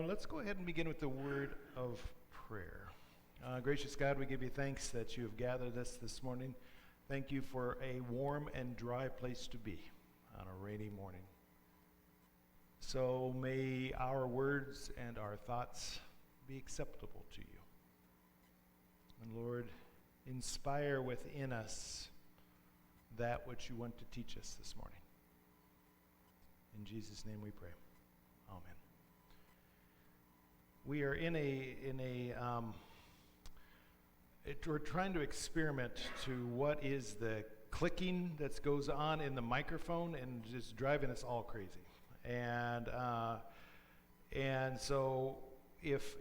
Let's go ahead and begin with the word of prayer. Gracious God, we give you thanks that you have gathered us this morning. Thank you for a warm and dry place to be on a rainy morning. So may our words and our thoughts be acceptable to you. And Lord, inspire within us that which you want to teach us this morning. In Jesus' name we pray. Amen. We are we're trying to experiment to what is the clicking that goes on in the microphone and just driving us all crazy. And so if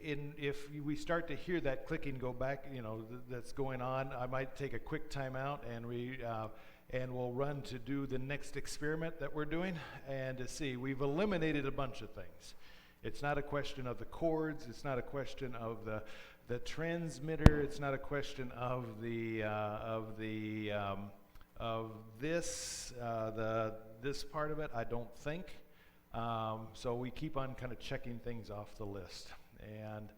we start to hear that clicking go back, that's going on, I might take a quick time out and we'll run to do the next experiment that we're doing and to see. We've eliminated a bunch of things. It's not a question of the chords. It's not a question of the transmitter. It's not a question of this part of it. I don't think. So we keep on kind of checking things off the list. And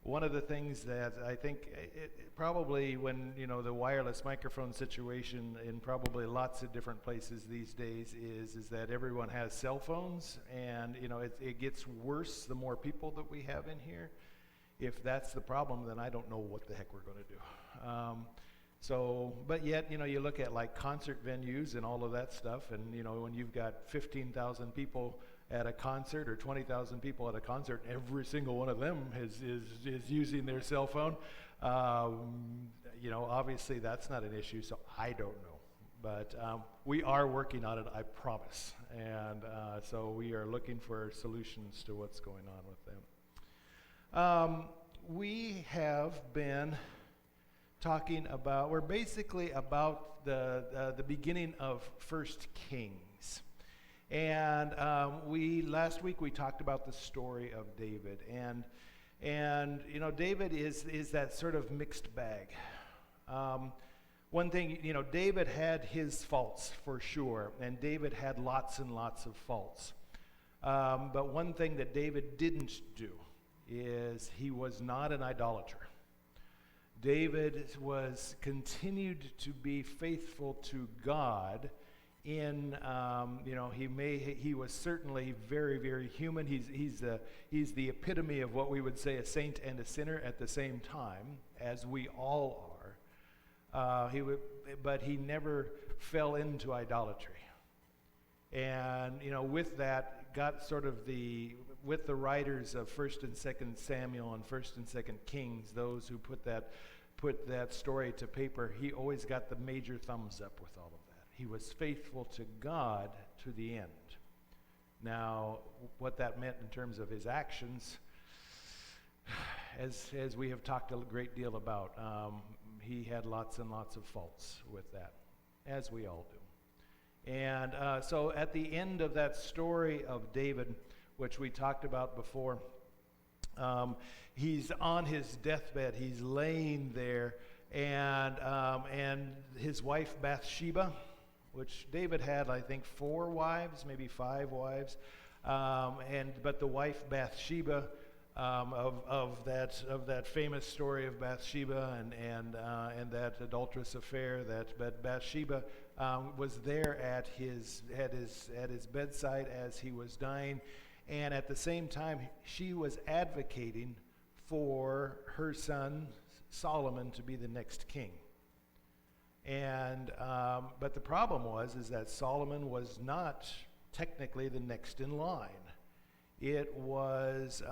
one of the things that I think probably when the wireless microphone situation in probably lots of different places these days is that everyone has cell phones, and it gets worse the more people that we have in here. If that's the problem, then I don't know what the heck we're going to do. But yet you look at like concert venues and all of that stuff, and when you've got 15,000 people at a concert or 20,000 people at a concert, every single one of them is using their cell phone. Obviously that's not an issue, so I don't know. But we are working on it, I promise. And so we are looking for solutions to what's going on with them. We have been talking about, we're basically about the beginning of 1 Kings. And last week we talked about the story of David, and David is that sort of mixed bag. One thing, David had his faults for sure, and David had lots and lots of faults. But one thing that David didn't do is he was not an idolater. David continued to be faithful to God. He was certainly very, very human. He's the epitome of what we would say a saint and a sinner at the same time, as we all are. But he never fell into idolatry. And with that, got sort of with the writers of 1st and 2nd Samuel and 1st and 2nd Kings, those who put that story to paper, he always got the major thumbs up with all of that. He was faithful to God to the end. Now, what that meant in terms of his actions, as we have talked a great deal about, he had lots and lots of faults with that, as we all do. And so at the end of that story of David, which we talked about before, he's on his deathbed. He's laying there, and his wife Bathsheba, which David had, I think, 4 wives, maybe 5 wives, but the wife Bathsheba of that famous story of Bathsheba and that adulterous affair, but Bathsheba was there at his bedside as he was dying, and at the same time she was advocating for her son Solomon to be the next king. And but the problem is that Solomon was not technically the next in line. It was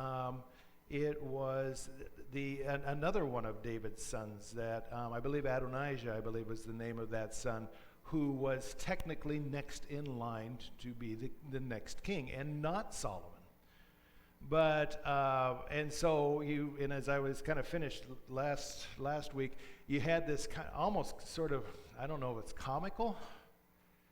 another one of David's sons that I believe Adonijah, was the name of that son, who was technically next in line to be the next king, and not Solomon. But as I was kind of finished last week, you had this kind of almost sort of, I don't know if it's comical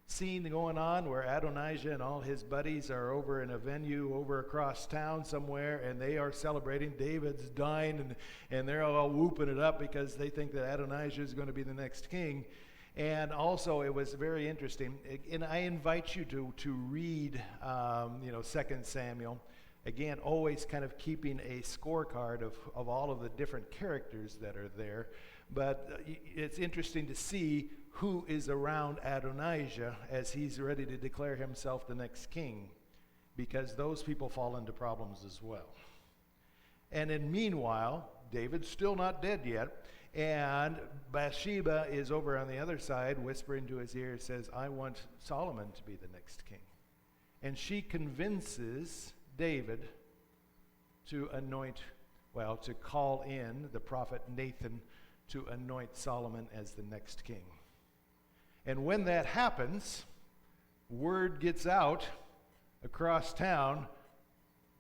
scene going on where Adonijah and all his buddies are over in a venue over across town somewhere, and they are celebrating David's dying, and they're all whooping it up because they think that Adonijah is going to be the next king. And also, it was very interesting, and I invite you to read 2 Samuel. Again, always kind of keeping a scorecard of all of the different characters that are there. But it's interesting to see who is around Adonijah as he's ready to declare himself the next king, because those people fall into problems as well. And then meanwhile, David's still not dead yet, and Bathsheba is over on the other side whispering to his ear, says, I want Solomon to be the next king. And she convinces David to to call in the prophet Nathan to anoint Solomon as the next king. And when that happens, word gets out across town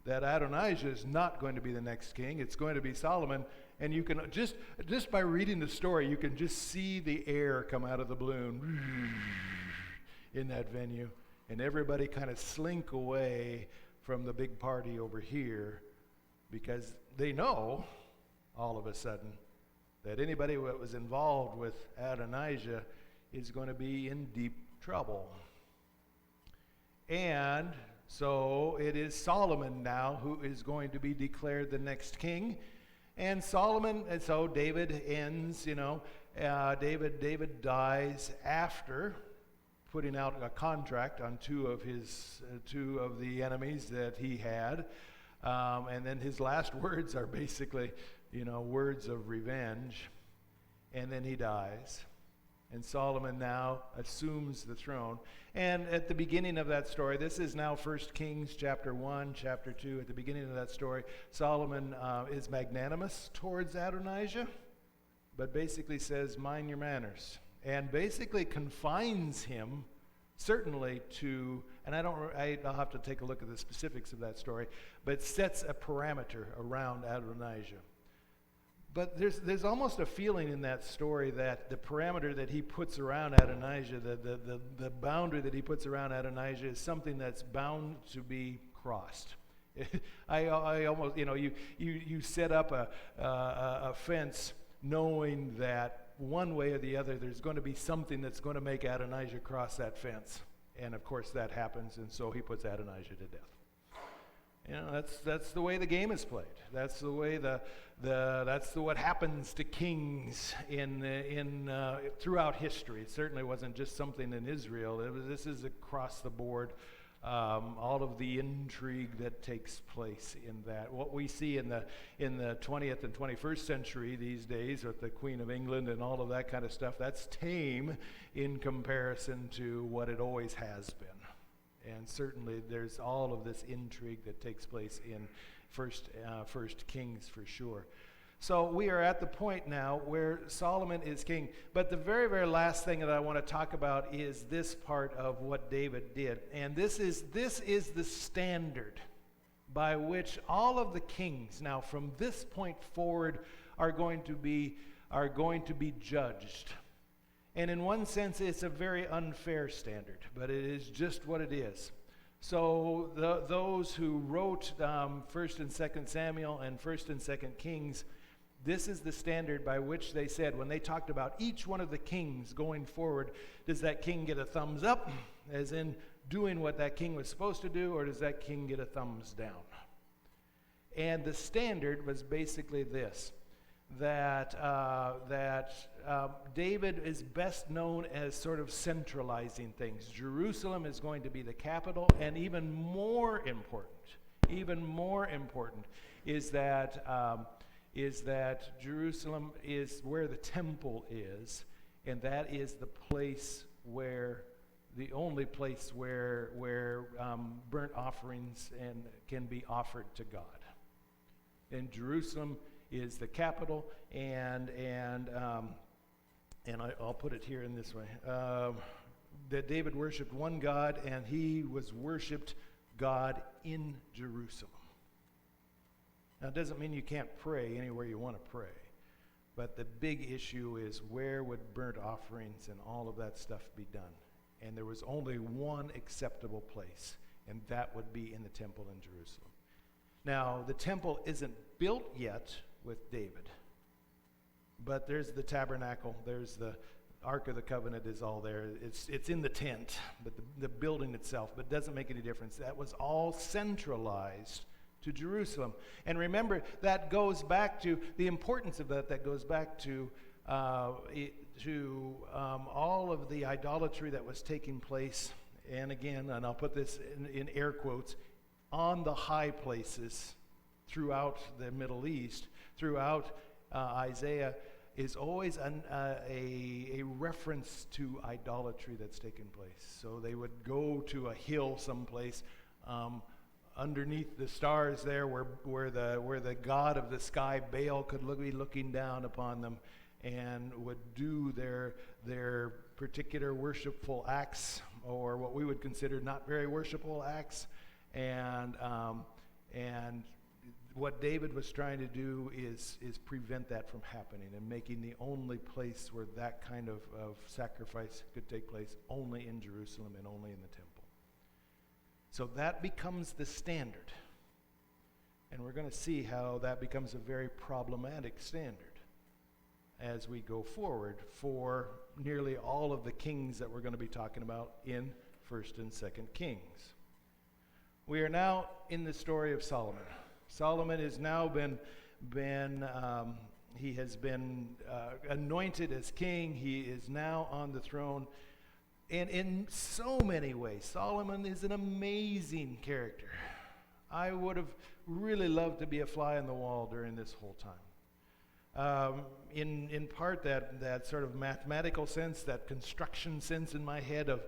that Adonijah is not going to be the next king. It's going to be Solomon. And you can just by reading the story, you can just see the air come out of the balloon in that venue. And everybody kind of slink away from the big party over here, because they know all of a sudden that anybody that was involved with Adonijah is going to be in deep trouble. And so it is Solomon now who is going to be declared the next king. And so David ends, David dies after putting out a contract on two of the enemies that he had. And then his last words are basically, words of revenge. And then he dies. And Solomon now assumes the throne. And at the beginning of that story, this is now 1 Kings chapter 1, chapter 2. At the beginning of that story, Solomon is magnanimous towards Adonijah, but basically says, mind your manners. And basically confines him, certainly to, and I'll have to take a look at the specifics of that story, but sets a parameter around Adonijah. But there's almost a feeling in that story that the parameter that he puts around Adonijah, the boundary that he puts around Adonijah, is something that's bound to be crossed. I almost, you set up a fence knowing that one way or the other there's going to be something that's going to make Adonijah cross that fence. And of course that happens, and so he puts Adonijah to death. That's the way the game is played. That's the way that's what happens to kings in throughout history. It certainly wasn't just something in Israel. This is across the board. All of the intrigue that takes place in that. What we see in the 20th and 21st century these days with the Queen of England and all of that kind of stuff, that's tame in comparison to what it always has been. And certainly there's all of this intrigue that takes place in First Kings for sure. So we are at the point now where Solomon is king. But the very, very last thing that I want to talk about is this part of what David did. And this is the standard by which all of the kings now from this point forward are going to be judged. And in one sense, it's a very unfair standard, but it is just what it is. So those who wrote 1st and 2nd Samuel and 1st and 2nd Kings, this is the standard by which they said, when they talked about each one of the kings going forward, does that king get a thumbs up, as in doing what that king was supposed to do, or does that king get a thumbs down? And the standard was basically this, that David is best known as sort of centralizing things. Jerusalem is going to be the capital, and even more important is that Jerusalem is where the temple is, and that is the place the only place where burnt offerings can be offered to God. And Jerusalem is the capital, and I'll put it here in this way, that David worshipped one God, and he was worshipped God in Jerusalem. Now, it doesn't mean you can't pray anywhere you want to pray, but the big issue is where would burnt offerings and all of that stuff be done? And there was only one acceptable place, and that would be in the temple in Jerusalem. Now, the temple isn't built yet with David, but there's the tabernacle, there's the Ark of the Covenant is all there. It's in the tent, but the building itself, but it doesn't make any difference. That was all centralized to Jerusalem. And remember, that goes back to the importance of that. That goes back to all of the idolatry that was taking place. And again, and I'll put this in air quotes, on the high places throughout the Middle East, throughout Isaiah, is always a reference to idolatry that's taken place. So they would go to a hill someplace underneath the stars there, where the god of the sky, Baal, could be looking down upon them, and would do their particular worshipful acts, or what we would consider not very worshipful acts, and what David was trying to do is prevent that from happening, and making the only place where that kind of sacrifice could take place only in Jerusalem and only in the temple. So that becomes the standard. And we're going to see how that becomes a very problematic standard as we go forward for nearly all of the kings that we're going to be talking about in 1st and 2nd Kings. We are now in the story of Solomon. Solomon has now been anointed as king. He is now on the throne. And in so many ways, Solomon is an amazing character. I would have really loved to be a fly on the wall during this whole time. In part, that sort of mathematical sense, that construction sense in my head of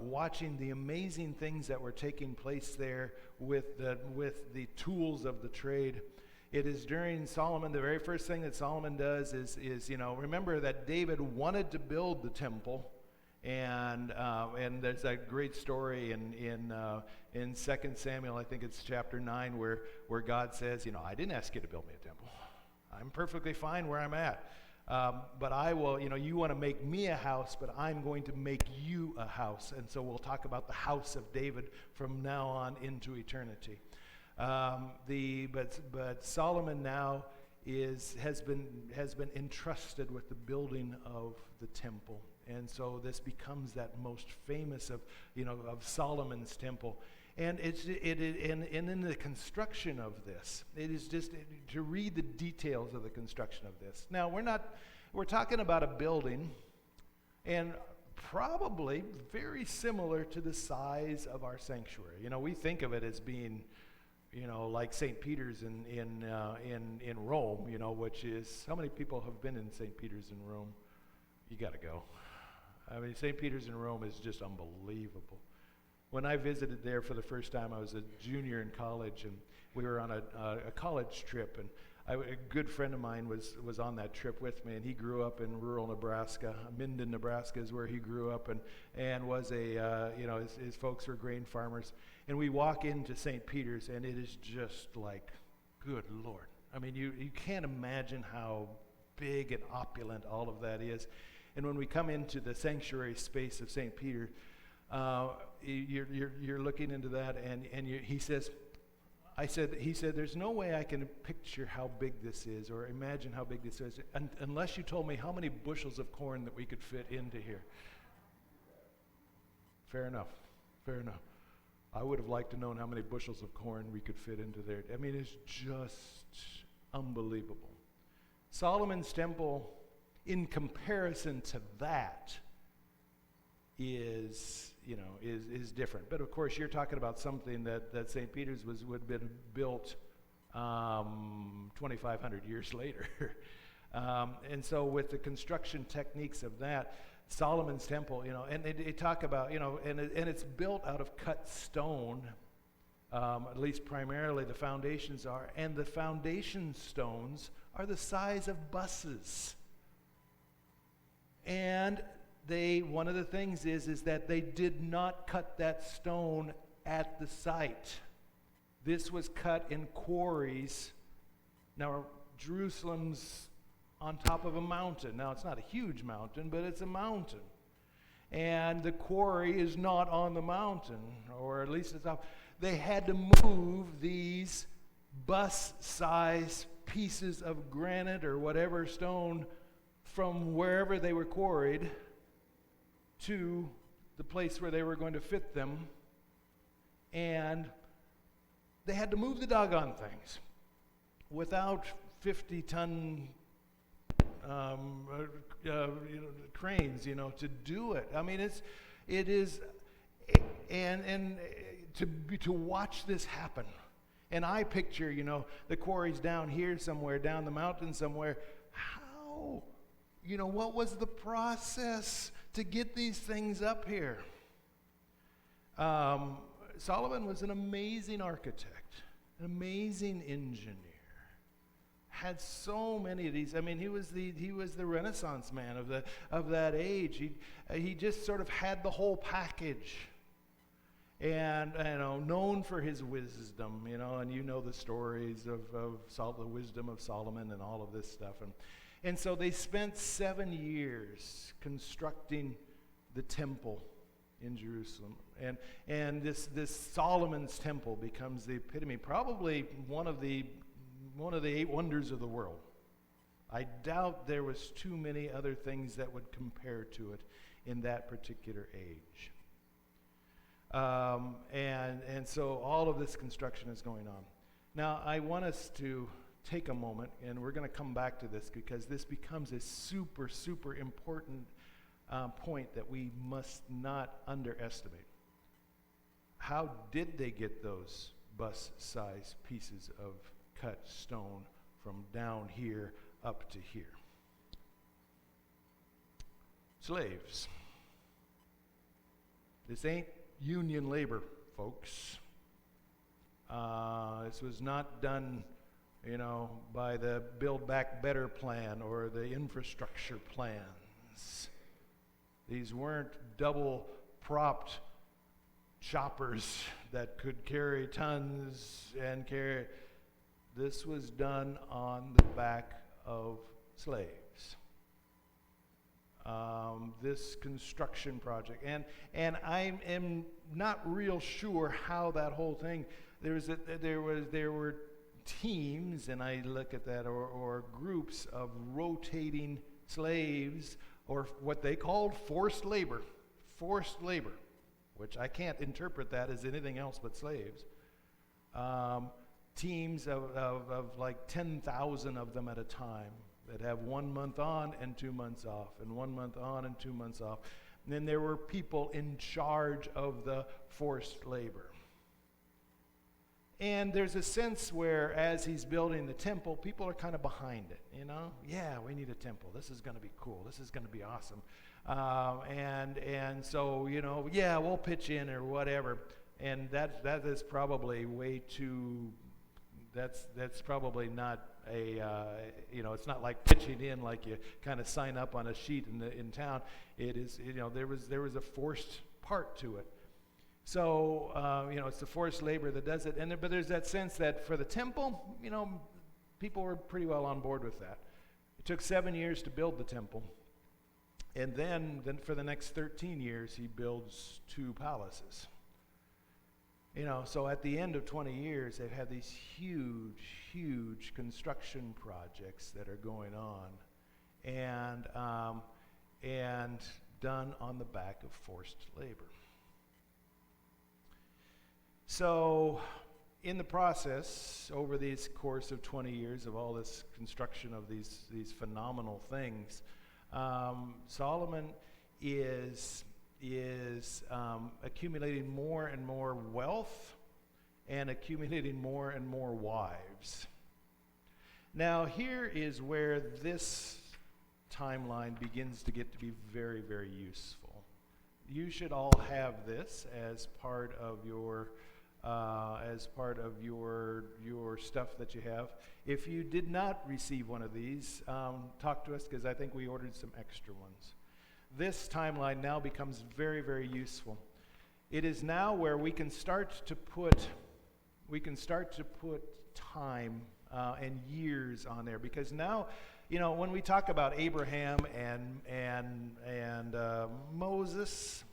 watching the amazing things that were taking place there with the tools of the trade. It is during Solomon, the very first thing that Solomon does is remember that David wanted to build the temple. And there's that great story in 2 Samuel, I think it's chapter 9, where God says, I didn't ask you to build me a temple. I'm perfectly fine where I'm at. But I will, you want to make me a house, but I'm going to make you a house. And so we'll talk about the house of David from now on into eternity. But Solomon now has been entrusted with the building of the temple. And so this becomes that most famous of Solomon's temple. And in the construction of this, it is just to read the details of the construction of this. Now, we're talking about a building, and probably very similar to the size of our sanctuary. We think of it as being, like St. Peter's in Rome, which is, how many people have been in St. Peter's in Rome? You got to go. I mean, St. Peter's in Rome is just unbelievable. When I visited there for the first time, I was a junior in college, and we were on a college trip, and a good friend of mine was on that trip with me, and he grew up in rural Nebraska. Minden, Nebraska is where he grew up, and was his folks were grain farmers. And we walk into St. Peter's, and it is just like, good Lord. I mean, you can't imagine how big and opulent all of that is. And when we come into the sanctuary space of St. Peter, you're looking into that, and he said, there's no way I can picture how big this is or imagine how big this is unless you told me how many bushels of corn that we could fit into here. Fair enough. I would have liked to know how many bushels of corn we could fit into there. I mean, it's just unbelievable. Solomon's temple, in comparison to that, is different. But of course, you're talking about something that St. Peter's would have been built 2,500 years later. And so with the construction techniques of that, Solomon's temple, and they talk about, and it's built out of cut stone, at least primarily the foundations are, and the foundation stones are the size of buses. And one of the things is that they did not cut that stone at the site. This was cut in quarries. Now, Jerusalem's on top of a mountain. Now, it's not a huge mountain, but it's a mountain. And the quarry is not on the mountain, or at least it's up. They had to move these bus-size pieces of granite or whatever stone from wherever they were quarried to the place where they were going to fit them. And They had to move the doggone things without 50-ton cranes, to do it. I mean, it is, and to watch this happen. And I picture, the quarries down here somewhere, down the mountain somewhere. How, what was the process to get these things up here? Solomon was an amazing architect, an amazing engineer. Had so many of these. I mean, he was the Renaissance man of that age. He just sort of had the whole package, and known for his wisdom. And the stories of the wisdom of Solomon and all of this stuff. And so they spent 7 years constructing the temple in Jerusalem, and this Solomon's temple becomes the epitome, probably one of the 8 wonders of the world. I doubt there was too many other things that would compare to it in that particular age. And so all of this construction is going on. Now, I want us to take a moment, and we're going to come back to this because this becomes a super, super important point that we must not underestimate. How did they get those bus-sized pieces of cut stone from down here up to here? Slaves. This ain't union labor, folks. This was not done, by the Build Back Better plan or the infrastructure plans. These weren't double-propped choppers that could carry tons and carry. This was done on the back of slaves. This construction project, and I am not real sure how that whole thing. There were teams, and I look at that, or groups of rotating slaves, or what they called forced labor, which I can't interpret that as anything else but slaves. Teams of like 10,000 of them at a time that have 1 month on and 2 months off, and 1 month on and 2 months off. And then there were people in charge of the forced labor. And there's a sense where, as he's building the temple, people are kind of behind it, Yeah, we need a temple. This is going to be cool. This is going to be awesome. And so, yeah, we'll pitch in or whatever. And that is probably way too. That's probably not a. It's not like pitching in like you kind of sign up on a sheet in town. It is. There was a forced part to it. So, it's the forced labor that does it. But there's that sense that for the temple, people were pretty well on board with that. It took 7 years to build the temple. And then for the next 13 years, he builds 2 palaces. So at the end of 20 years, they've had these huge, huge construction projects that are going on. And done on the back of forced labor. So, in the process, over this course of 20 years of all this construction of these phenomenal things, Solomon is accumulating more and more wealth and accumulating more and more wives. Now, here is where this timeline begins to get to be very, very useful. You should all have this as part of your stuff that you have. If you did not receive one of these, talk to us, because I think we ordered some extra ones. This timeline now becomes very, very useful. It is now where we can start to put time and years on there, because now, when we talk about Abraham and Moses,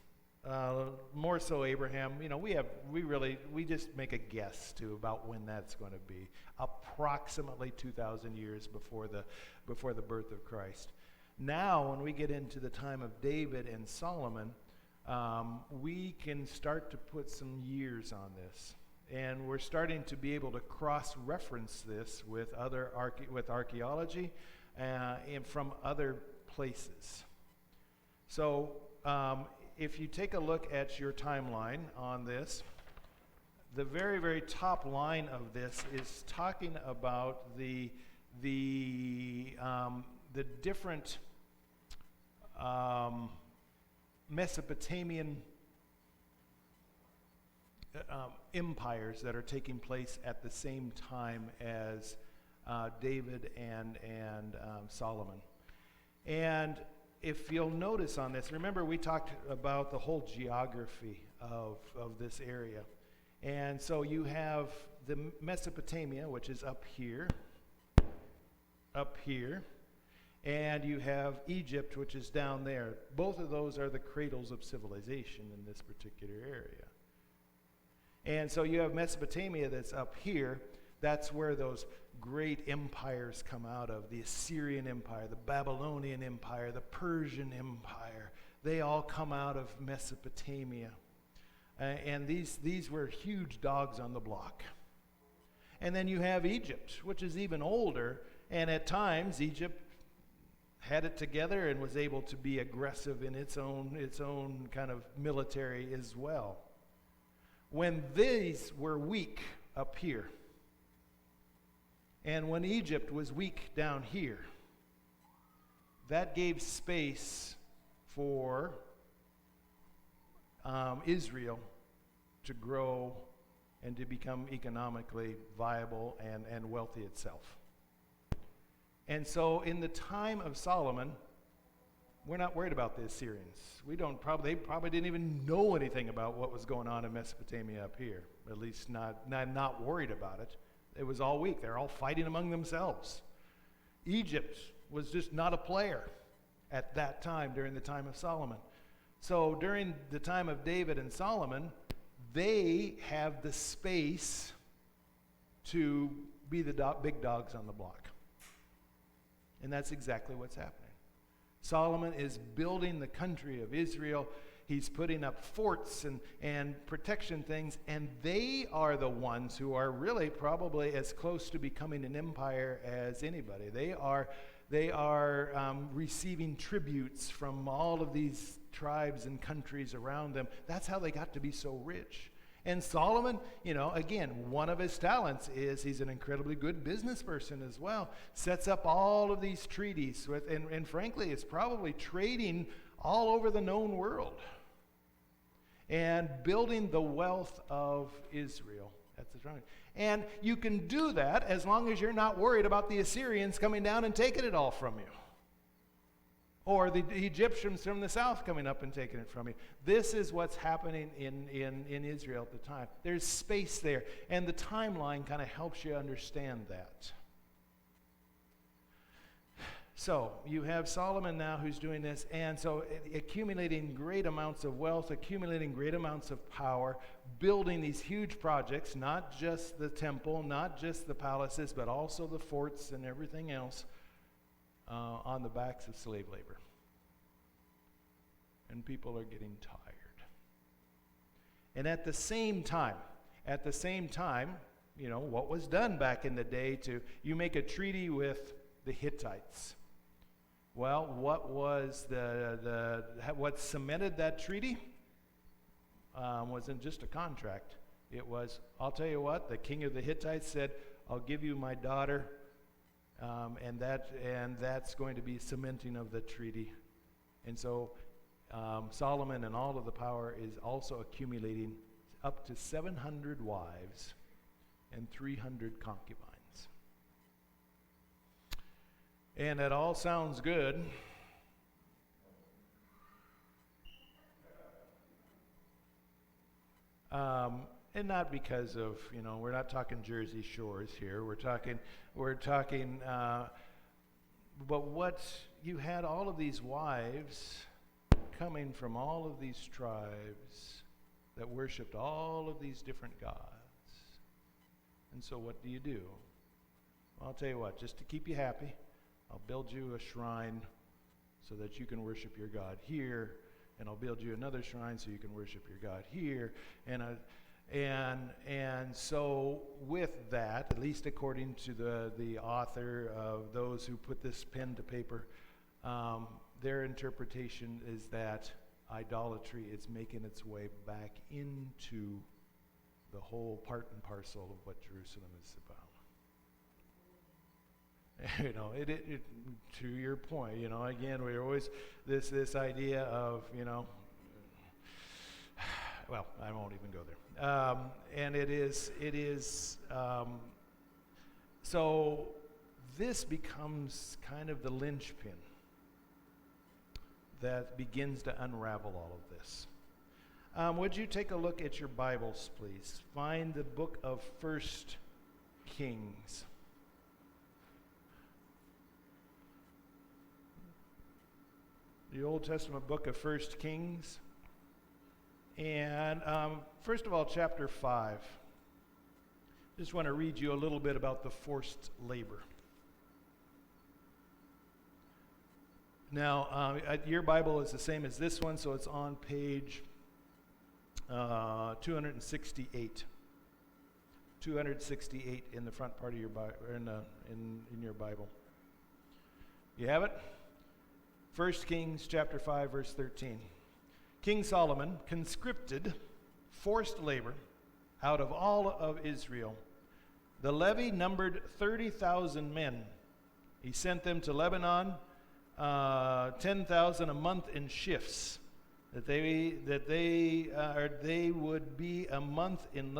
more so Abraham, we just make a guess to about when that's going to be, approximately 2,000 years before the birth of Christ. Now, when we get into the time of David and Solomon, we can start to put some years on this. And we're starting to be able to cross-reference this with other archaeology and from other places. So if you take a look at your timeline on this, the very, very top line of this is talking about the different Mesopotamian empires that are taking place at the same time as David and Solomon. And if you'll notice on this, remember we talked about the whole geography of this area. And so you have the Mesopotamia, which is up here, and you have Egypt, which is down there. Both of those are the cradles of civilization in this particular area. And so you have Mesopotamia that's up here. That's where those great empires come out of. The Assyrian Empire, the Babylonian Empire, the Persian Empire. They all come out of Mesopotamia. And these were huge dogs on the block. And then you have Egypt, which is even older. And at times, Egypt had it together and was able to be aggressive in its own kind of military as well. When these were weak up here, and when Egypt was weak down here, that gave space for Israel to grow and to become economically viable and wealthy itself. And so in the time of Solomon, we're not worried about the Assyrians. They probably didn't even know anything about what was going on in Mesopotamia up here. At least not worried about it. It was all weak. They're all fighting among themselves. Egypt was just not a player at that time, during the time of Solomon. So during the time of David and Solomon, they have the space to be the big dogs on the block. And that's exactly what's happening. Solomon is building the country of Israel. He's putting up forts and protection things, and they are the ones who are really probably as close to becoming an empire as anybody. They are receiving tributes from all of these tribes and countries around them. That's how they got to be so rich. And Solomon, again, one of his talents is he's an incredibly good business person as well. Sets up all of these treaties with, and frankly, is probably trading all over the known world and building the wealth of Israel. That's the drawing. And you can do that as long as you're not worried about the Assyrians coming down and taking it all from you, or the Egyptians from the south coming up and taking it from you. This is what's happening in Israel at the time. There's space there, and the timeline kind of helps you understand that. So you have Solomon now who's doing this, and so accumulating great amounts of wealth, accumulating great amounts of power, building these huge projects, not just the temple, not just the palaces, but also the forts and everything else, on the backs of slave labor. And people are getting tired. And at the same time, what was done back in the day you make a treaty with the Hittites. Well, what cemented that treaty wasn't just a contract. It was, I'll tell you what, the king of the Hittites said, I'll give you my daughter, and that's going to be cementing of the treaty. And so Solomon and all of the power is also accumulating up to 700 wives and 300 concubines. And that all sounds good. And not because of, we're not talking Jersey Shores here. We're talking, but what you had all of these wives coming from all of these tribes that worshiped all of these different gods. And so what do? Well, I'll tell you what, just to keep you happy, I'll build you a shrine so that you can worship your God here, and I'll build you another shrine so you can worship your God here, And so with that, at least according to the author of those who put this pen to paper, their interpretation is that idolatry is making its way back into the whole part and parcel of what Jerusalem is about. You know, it to your point, you know, again, we're always this idea of, you know, well, I won't even go there. And it is so this becomes kind of the linchpin that begins to unravel all of this. Would you take a look at your Bibles, please? Find the book of 1 Kings. The Old Testament book of 1 Kings. And first of all, chapter 5. Just want to read you a little bit about the forced labor. Now, your Bible is the same as this one, so it's on page 268. 268 in the front part of your Bible, in your Bible. You have it? 1 Kings chapter 5, verse 13. King Solomon conscripted forced labor out of all of Israel. The levy numbered 30,000 men. He sent them to Lebanon, 10,000 a month in shifts, that they would be a month in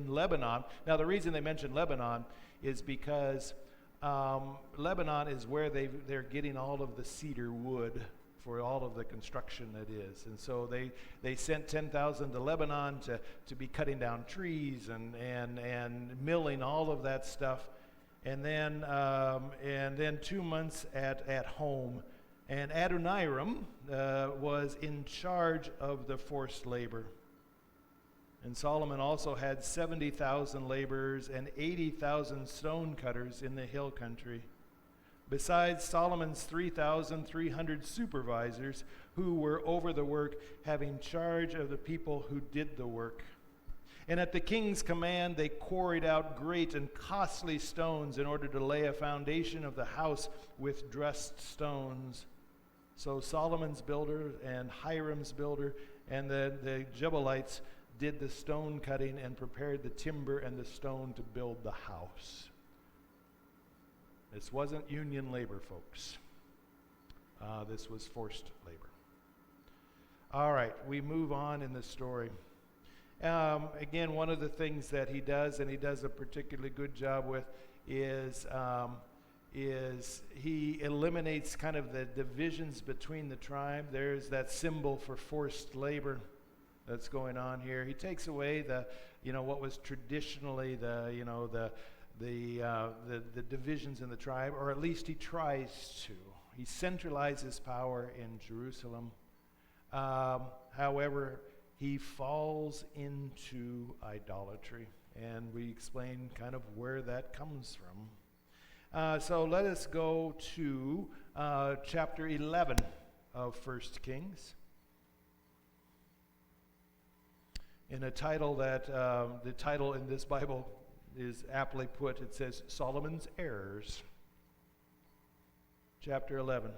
Lebanon. Now, the reason they mentioned Lebanon is because Lebanon is where they're getting all of the cedar wood for all of the construction that is. And so they sent 10,000 to Lebanon to be cutting down trees and milling all of that stuff. And then 2 months at home. And Adoniram was in charge of the forced labor. And Solomon also had 70,000 laborers and 80,000 stone cutters in the hill country, besides Solomon's 3,300 supervisors who were over the work, having charge of the people who did the work. And at the king's command, they quarried out great and costly stones in order to lay a foundation of the house with dressed stones. So Solomon's builder and Hiram's builder and the Jebuelites did the stone cutting and prepared the timber and the stone to build the house. This wasn't union labor, folks. This was forced labor. All right, we move on in the story. Again, one of the things that he does, and he does a particularly good job with, is he eliminates kind of the divisions between the tribe. There's that symbol for forced labor that's going on here. He takes away what was traditionally the divisions in the tribe, or at least he tries to. He centralizes power in Jerusalem. However, he falls into idolatry, and we explain kind of where that comes from. So let us go to chapter 11 of 1 Kings. In a title that, the title in this Bible is aptly put. It says, Solomon's Errors. Chapter 11.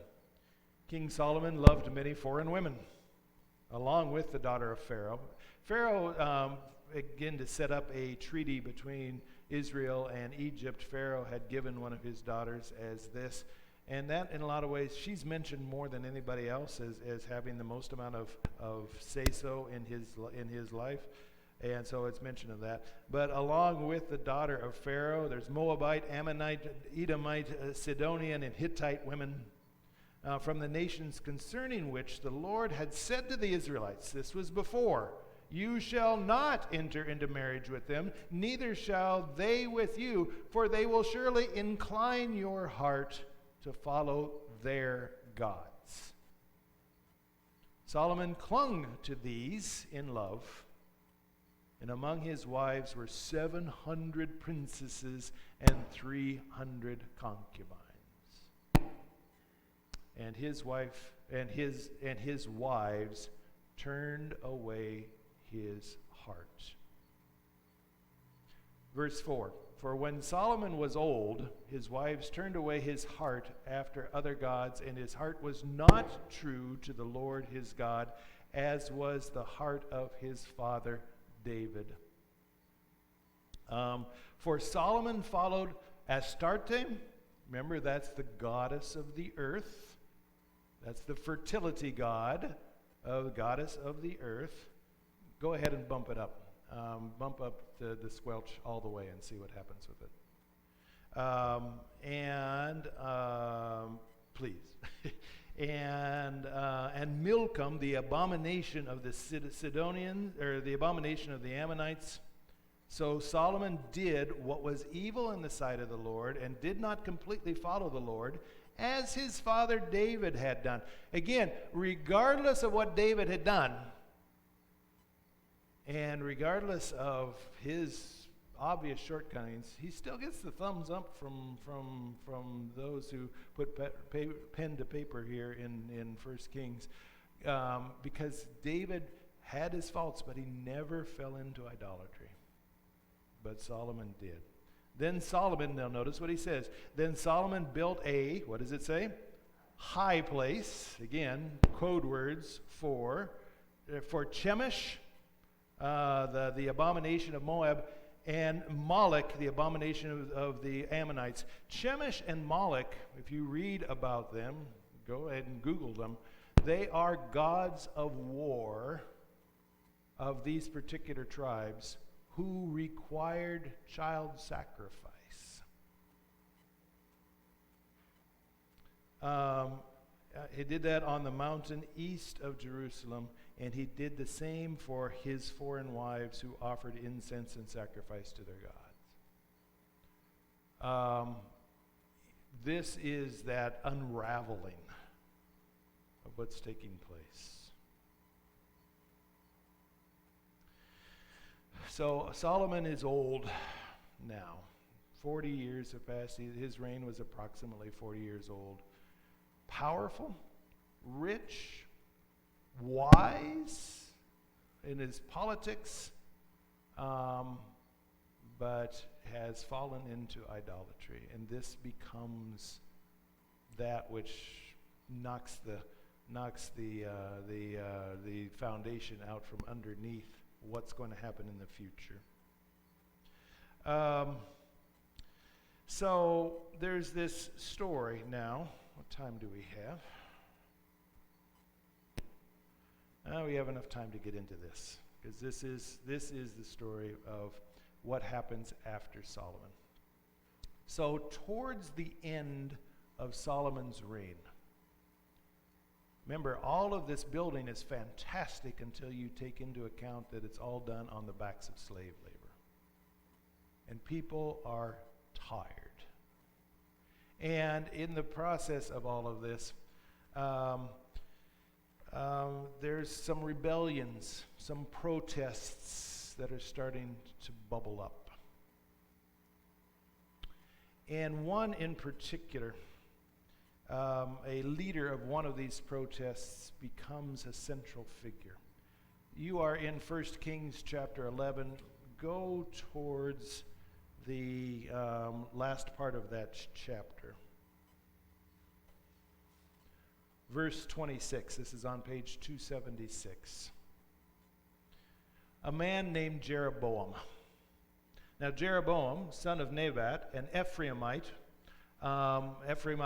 King Solomon loved many foreign women, along with the daughter of Pharaoh. Pharaoh, again, to set up a treaty between Israel and Egypt, Pharaoh had given one of his daughters as this. And that, in a lot of ways, she's mentioned more than anybody else as having the most amount of say-so in his life. And so it's mentioned of that. But along with the daughter of Pharaoh, there's Moabite, Ammonite, Edomite, Sidonian, and Hittite women from the nations concerning which the Lord had said to the Israelites, this was before, you shall not enter into marriage with them, neither shall they with you, for they will surely incline your heart to follow their gods. Solomon clung to these in love, and among his wives were 700 princesses and 300 concubines. And his wife and his wives turned away his heart. Verse 4, for when Solomon was old, his wives turned away his heart after other gods, and his heart was not true to the Lord his God, as was the heart of his father David. For Solomon followed Astarte. Remember, that's the goddess of the earth. That's the fertility goddess of the earth. Go ahead and bump it up. Bump up the squelch all the way and see what happens with it. Please. and Milcom, the abomination of the Sidonians, or the abomination of the Ammonites. So Solomon did what was evil in the sight of the Lord, and did not completely follow the Lord, as his father David had done. Again, regardless of what David had done, and regardless of his obvious shortcomings, he still gets the thumbs up from those who put pen to paper here in 1 Kings, because David had his faults, but he never fell into idolatry. But Solomon did. Then Solomon, now notice what he says. Then Solomon built a, what does it say? High place. Again, code words for Chemosh, the abomination of Moab, and Moloch, the abomination of the Ammonites. Chemosh and Moloch, if you read about them, go ahead and Google them, they are gods of war of these particular tribes who required child sacrifice. He did that on the mountain east of Jerusalem, and he did the same for his foreign wives who offered incense and sacrifice to their gods. This is that unraveling of what's taking place. So Solomon is old now. 40 years have passed. His reign was approximately 40 years old. Powerful, rich, wise in his politics, but has fallen into idolatry. And this becomes that which knocks the foundation out from underneath what's going to happen in the future. So there's this story now. What time do we have? We have enough time to get into this, because this is the story of what happens after Solomon. So towards the end of Solomon's reign, remember, all of this building is fantastic until you take into account that it's all done on the backs of slave labor. And people are tired. And in the process of all of this, there's some rebellions, some protests that are starting to bubble up. And one in particular, a leader of one of these protests becomes a central figure. You are in 1 Kings chapter 11. Go towards the last part of that chapter. Verse 26. This is on page 276. A man named Jeroboam. Now Jeroboam, son of Nebat, an Ephraimite. Ephraim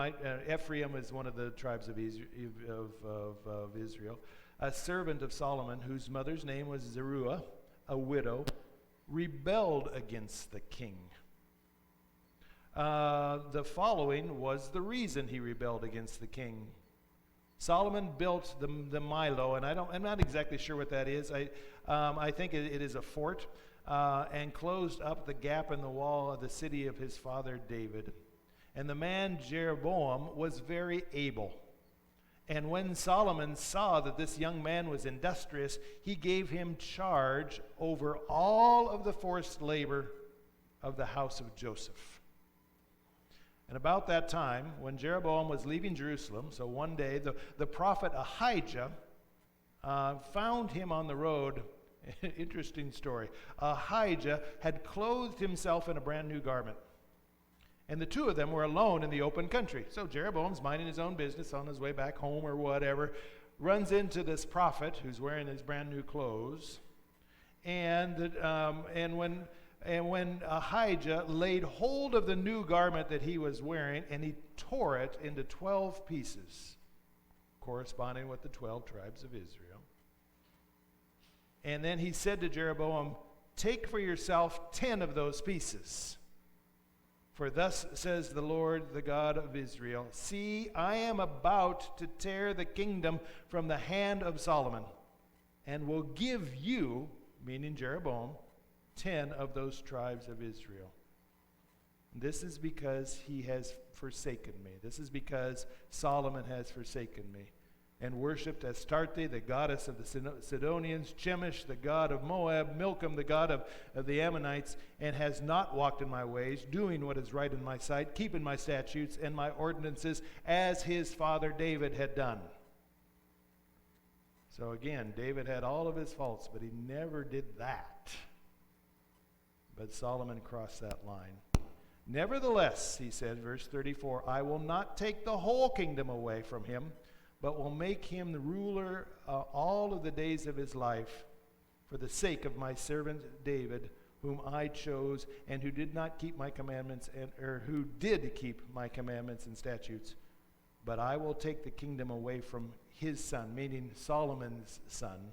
is one of the tribes of Israel. A servant of Solomon, whose mother's name was Zeruiah, a widow, rebelled against the king. The following was the reason he rebelled against the king. Solomon built the Milo, and I'm not exactly sure what that is. I think it is a fort, and closed up the gap in the wall of the city of his father David. And the man Jeroboam was very able. And when Solomon saw that this young man was industrious, he gave him charge over all of the forced labor of the house of Joseph. And about that time, when Jeroboam was leaving Jerusalem, so one day the prophet Ahijah found him on the road Interesting story. Ahijah had clothed himself in a brand new garment. And the two of them were alone in the open country. So Jeroboam's minding his own business on his way back home or whatever, runs into this prophet who's wearing his brand new clothes. And when Ahijah laid hold of the new garment that he was wearing, and he tore it into 12 pieces, corresponding with the 12 tribes of Israel. And then he said to Jeroboam, "Take for yourself 10 of those pieces. For thus says the Lord, the God of Israel, see, I am about to tear the kingdom from the hand of Solomon, and will give you," meaning Jeroboam, 10 of those tribes of Israel. This is because he has forsaken me. This is because Solomon has forsaken me and worshipped Astarte, the goddess of the Sidonians, Chemosh, the god of Moab, Milcom, the god of the Ammonites, and has not walked in my ways, doing what is right in my sight, keeping my statutes and my ordinances, as his father David had done. So again, David had all of his faults, but he never did that. But Solomon crossed that line. Nevertheless, he said, verse 34, I will not take the whole kingdom away from him, but will make him the ruler all of the days of his life, for the sake of my servant David, whom I chose, and who did not keep my commandments, or who did keep my commandments and statutes. But I will take the kingdom away from his son, meaning Solomon's son,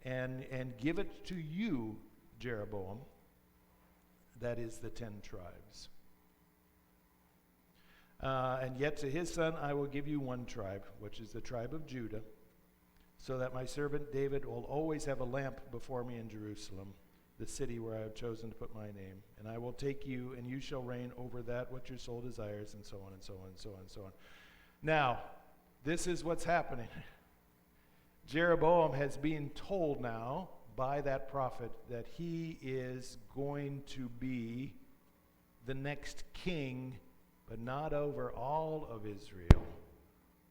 and give it to you, Jeroboam. That is the 10 tribes. And yet to his son I will give you one tribe, which is the tribe of Judah, so that my servant David will always have a lamp before me in Jerusalem, the city where I have chosen to put my name. And I will take you, and you shall reign over that which your soul desires, and so on, and so on, and so on, and so on. Now, this is what's happening. Jeroboam has been told now by that prophet that he is going to be the next king, but not over all of Israel,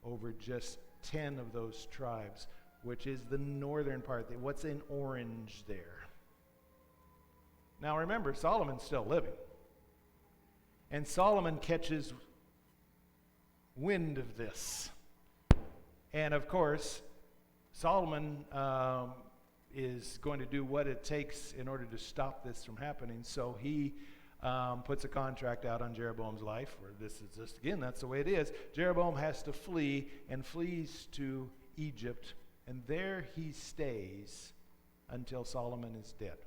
over just 10 of those tribes, which is the northern part. What's in orange there? Now remember, Solomon's still living. And Solomon catches wind of this. And of course, Solomon is going to do what it takes in order to stop this from happening. So he puts a contract out on Jeroboam's life, where this is just, again, that's the way it is. Jeroboam has to flee, and flees to Egypt, and there he stays until Solomon is dead.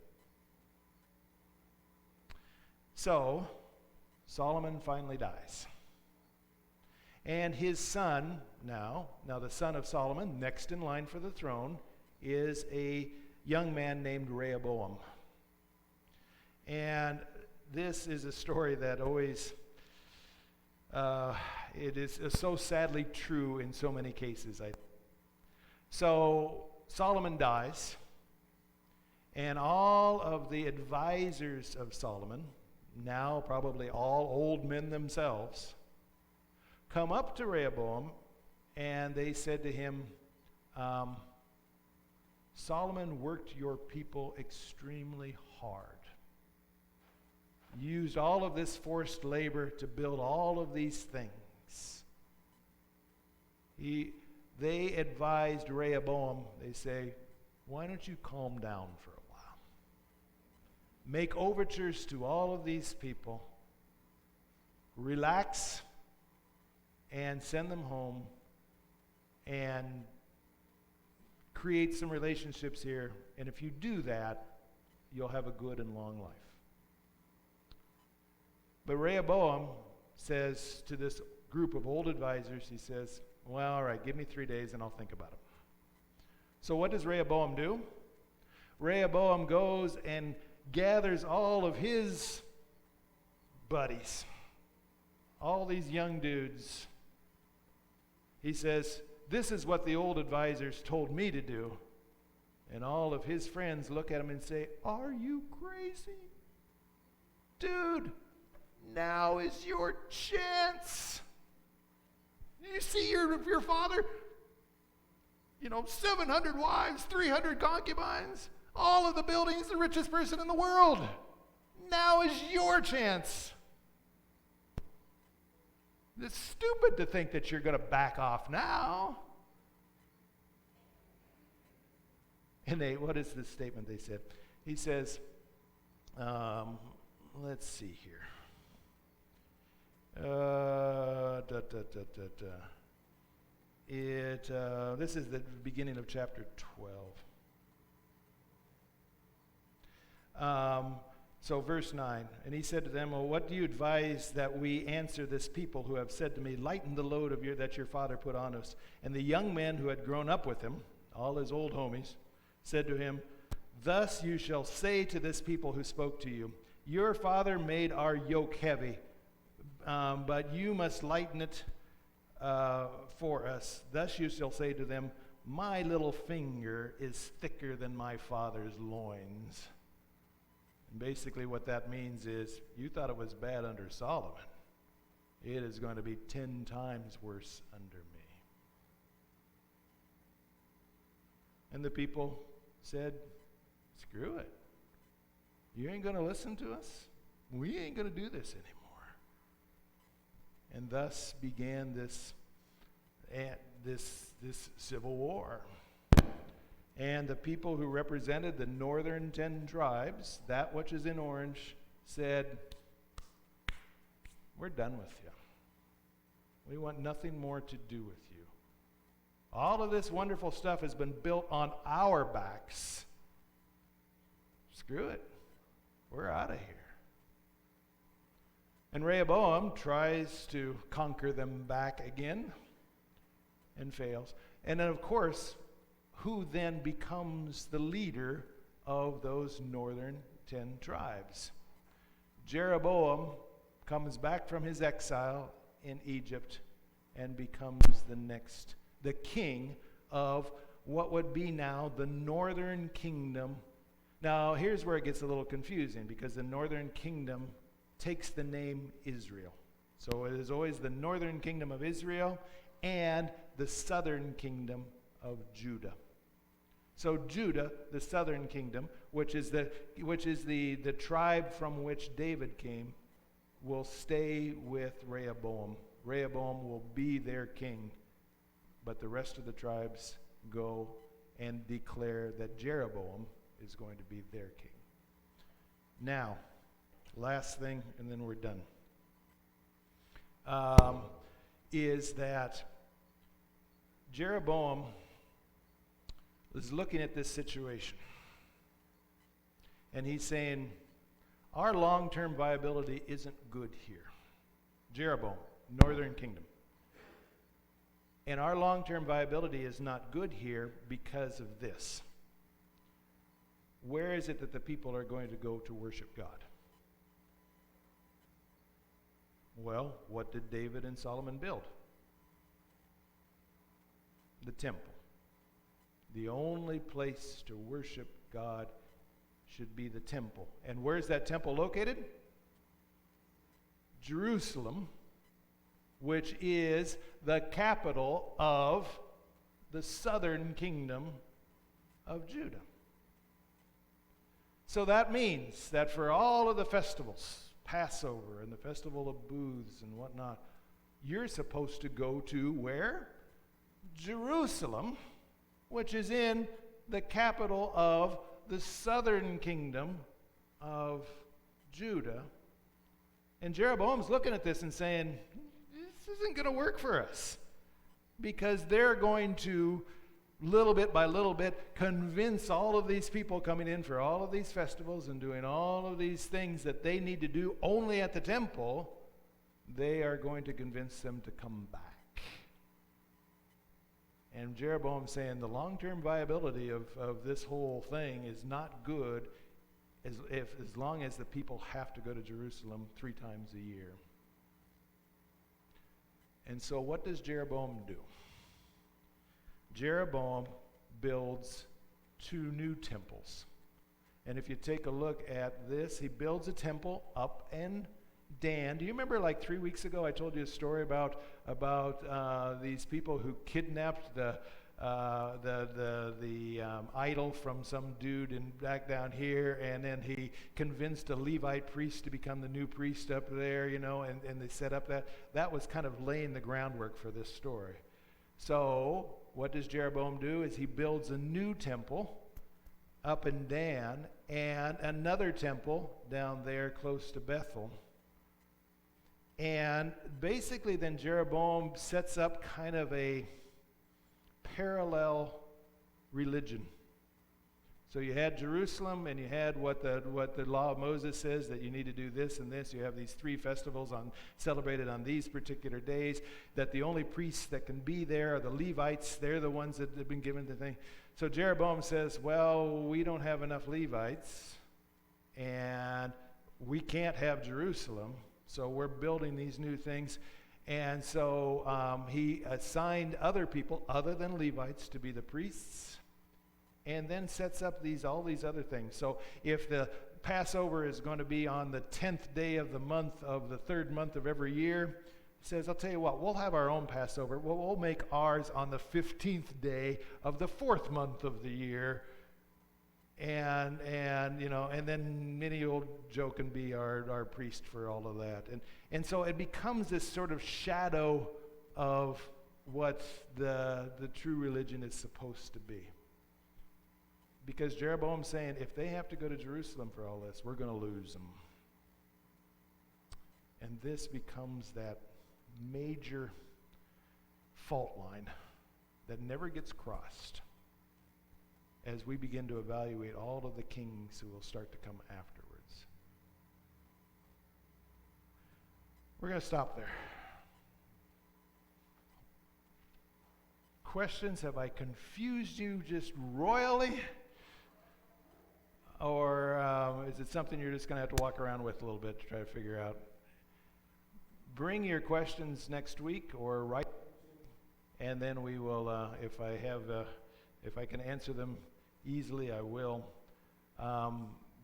So, Solomon finally dies. And his son, now the son of Solomon, next in line for the throne, is a young man named Rehoboam. And this is a story that always, it is so sadly true in so many cases. So Solomon dies, and all of the advisors of Solomon, now probably all old men themselves, come up to Rehoboam, and they said to him, Solomon worked your people extremely hard. Used all of this forced labor to build all of these things. They advised Rehoboam, they say, why don't you calm down for a while? Make overtures to all of these people. Relax and send them home and create some relationships here. And if you do that, you'll have a good and long life. But Rehoboam says to this group of old advisors, he says, well, all right, give me 3 days and I'll think about it. So what does Rehoboam do? Rehoboam goes and gathers all of his buddies, all these young dudes. He says, this is what the old advisors told me to do. And all of his friends look at him and say, are you crazy? Dude, now is your chance. You see your father, 700 wives, 300 concubines. all of the buildings, the richest person in the world. Now is your chance. It's stupid to think that you're going to back off now. And what is this statement they said? He says, let's see here. This is the beginning of chapter 12. So verse 9, and he said to them, well, what do you advise that we answer this people who have said to me, lighten the load that your father put on us? And the young men who had grown up with him, all his old homies, said to him, thus you shall say to this people who spoke to you, your father made our yoke heavy, but you must lighten it for us. Thus you shall say to them, my little finger is thicker than my father's loins. And basically what that means is, you thought it was bad under Solomon. It is going to be 10 times worse under me. And the people said, screw it. You ain't going to listen to us? We ain't going to do this anymore. And thus began this civil war. And the people who represented the northern 10 tribes, that which is in orange, said, we're done with you. We want nothing more to do with you. All of this wonderful stuff has been built on our backs. Screw it. We're out of here. And Rehoboam tries to conquer them back again and fails. And then, of course, who then becomes the leader of those northern 10 tribes? Jeroboam comes back from his exile in Egypt and becomes the king of what would be now the northern kingdom. Now, here's where it gets a little confusing, because the northern kingdom takes the name Israel. So it is always the northern kingdom of Israel and the southern kingdom of Judah. So Judah, the southern kingdom, which is the tribe from which David came, will stay with Rehoboam. Rehoboam will be their king, but the rest of the tribes go and declare that Jeroboam is going to be their king. Now, last thing, and then we're done, is that Jeroboam is looking at this situation, and he's saying, our long-term viability isn't good here. Jeroboam, northern kingdom. And our long-term viability is not good here because of this. Where is it that the people are going to go to worship God? Well, what did David and Solomon build? The temple. The only place to worship God should be the temple. And where's that temple located? Jerusalem, which is the capital of the southern kingdom of Judah. So that means that for all of the festivals, Passover and the Festival of Booths and whatnot, you're supposed to go to where? Jerusalem, which is in the capital of the southern kingdom of Judah. And Jeroboam's looking at this and saying, this isn't going to work for us, because they're going to, little bit by little bit, convince all of these people coming in for all of these festivals and doing all of these things that they need to do only at the temple, they are going to convince them to come back. And Jeroboam's saying the long-term viability of this whole thing is not good as long as the people have to go to Jerusalem 3 times a year. And so what does Jeroboam do? Jeroboam builds 2 new temples. And if you take a look at this, he builds a temple up in Dan. Do you remember like 3 weeks ago I told you a story about these people who kidnapped idol from some dude back down here, and then he convinced a Levite priest to become the new priest up there, and they set up that was kind of laying the groundwork for this story. So what does Jeroboam do? Is he builds a new temple up in Dan and another temple down there close to Bethel. And basically then Jeroboam sets up kind of a parallel religion. So you had Jerusalem, and you had what the law of Moses says, that you need to do this and this. You have these 3 festivals celebrated on these particular days, that the only priests that can be there are the Levites. They're the ones that have been given the thing. So Jeroboam says, well, we don't have enough Levites, and we can't have Jerusalem, so we're building these new things. And so he assigned other people other than Levites to be the priests, and then sets up all these other things. So if the Passover is going to be on the 10th day of the month of the 3rd month of every year, he says, I'll tell you what, we'll have our own Passover. We'll make ours on the 15th day of the 4th month of the year. And then many old Joe can be our priest for all of that. And so it becomes this sort of shadow of what the true religion is supposed to be. Because Jeroboam's saying, if they have to go to Jerusalem for all this, we're going to lose them. And this becomes that major fault line that never gets crossed as we begin to evaluate all of the kings who will start to come afterwards. We're going to stop there. Questions? Have I confused you just royally? Or is it something you're just going to have to walk around with a little bit to try to figure out? Bring your questions next week or write, and then we will, if I can answer them easily, I will.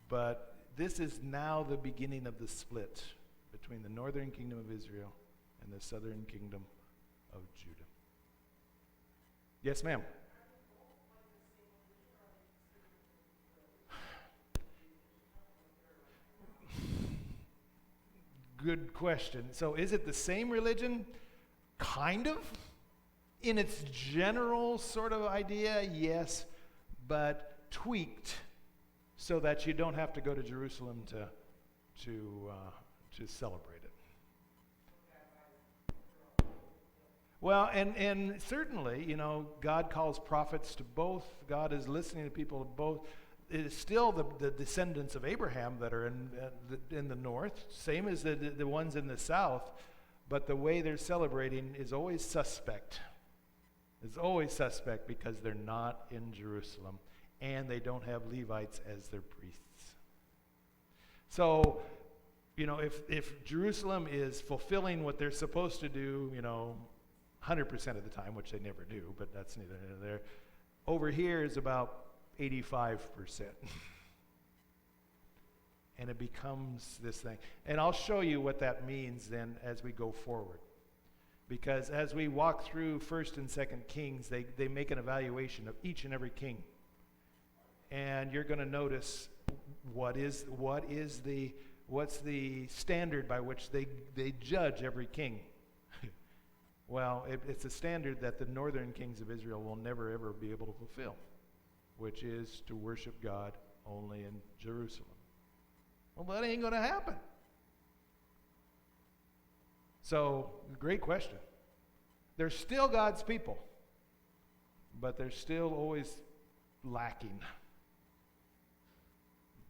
But this is now the beginning of the split between the northern kingdom of Israel and the southern kingdom of Judah. Yes, ma'am. Good question. So is it the same religion? Kind of. In its general sort of idea, yes, but tweaked so that you don't have to go to Jerusalem to celebrate it. Well, and certainly, God calls prophets to both. God is listening to people of both. It is still the descendants of Abraham that are in the north, same as the ones in the south, but the way they're celebrating is always suspect. It's always suspect because they're not in Jerusalem, and they don't have Levites as their priests. So, if Jerusalem is fulfilling what they're supposed to do, 100% of the time, which they never do, but that's neither here nor there, over here is about 85%. And it becomes this thing. And I'll show you what that means then as we go forward. Because as we walk through 1st and 2nd Kings, they make an evaluation of each and every king. And you're going to notice what's the standard by which they judge every king. Well, it's a standard that the northern kings of Israel will never ever be able to fulfill, which is to worship God only in Jerusalem. Well, that ain't going to happen. So, great question. They're still God's people, but they're still always lacking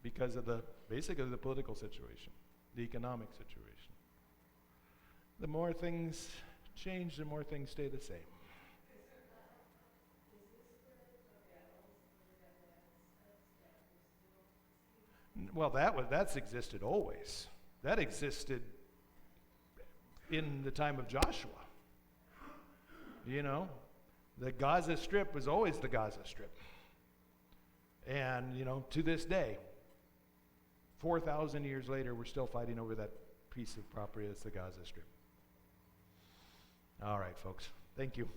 because of the political situation, the economic situation. The more things change, the more things stay the same. Well, that's existed always. That existed in the time of Joshua. The Gaza Strip was always the Gaza Strip. And, to this day, 4,000 years later, we're still fighting over that piece of property that's the Gaza Strip. All right, folks. Thank you.